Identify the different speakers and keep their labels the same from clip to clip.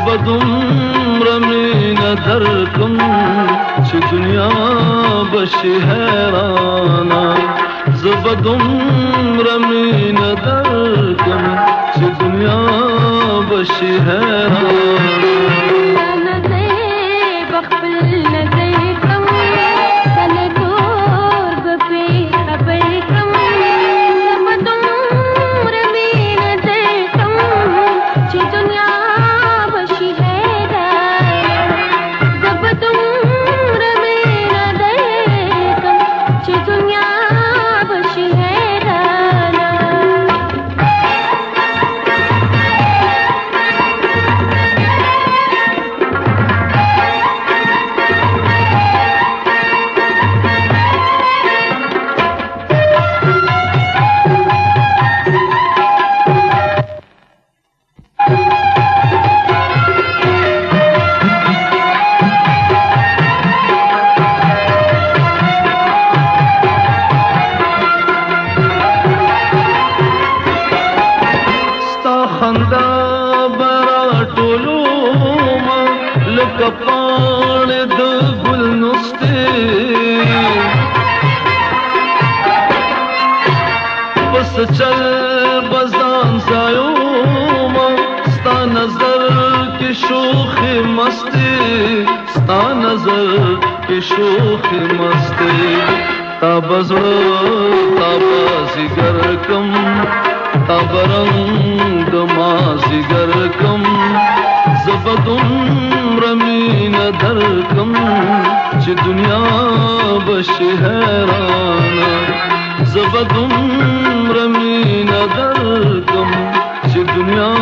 Speaker 1: زبدومره مینه درکم چې دنیا بشي حیرانه زبدومره مینه درکم چې دنیا بشي حیرانه کپان د ګل نسته بس چل بزان زایوم ستا نظر کې شوخ مستی ستا نظر کې شوخ مستی تا بزړه تا بازیګر کم تا برنګ ما زیګر کم زبدومره مینه درکم چې دنیا بشي حیرانه زبدومره مینه درکم چې دنیا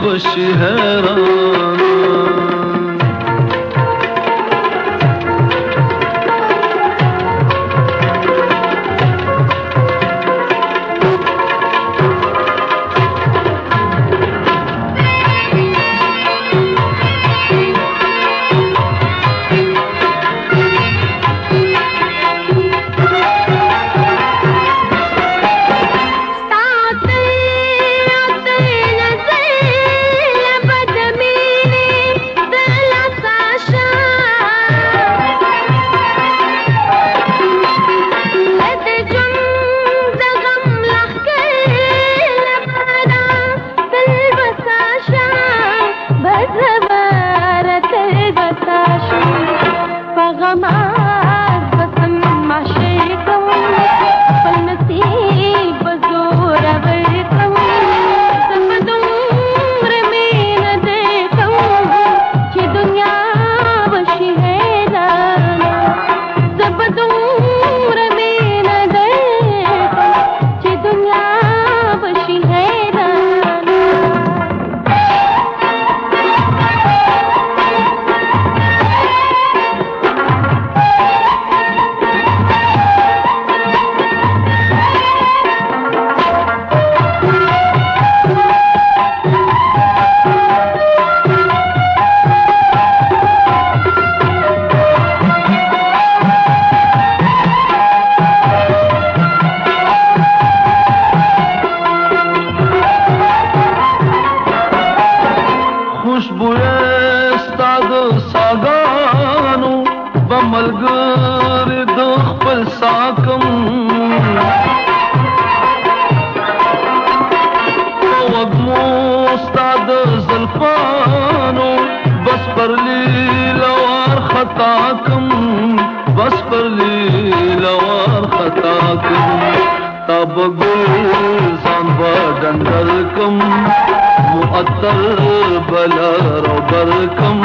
Speaker 1: بشي حیرانه ساګانو بملګری د خپل ساکم وګمو استاد زلفانو بس پر لیلوار خطا کم بس پر لیلوار خطا کم تب ګل ځان بدندل کم مؤثر بلار برکم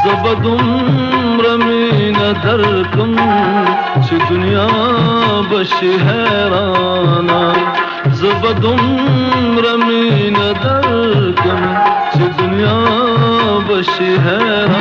Speaker 1: زبدومره مینه درکم چې دنیا بشي حیرانه زبدومره مینه درکم چې دنیا بشي حیرانه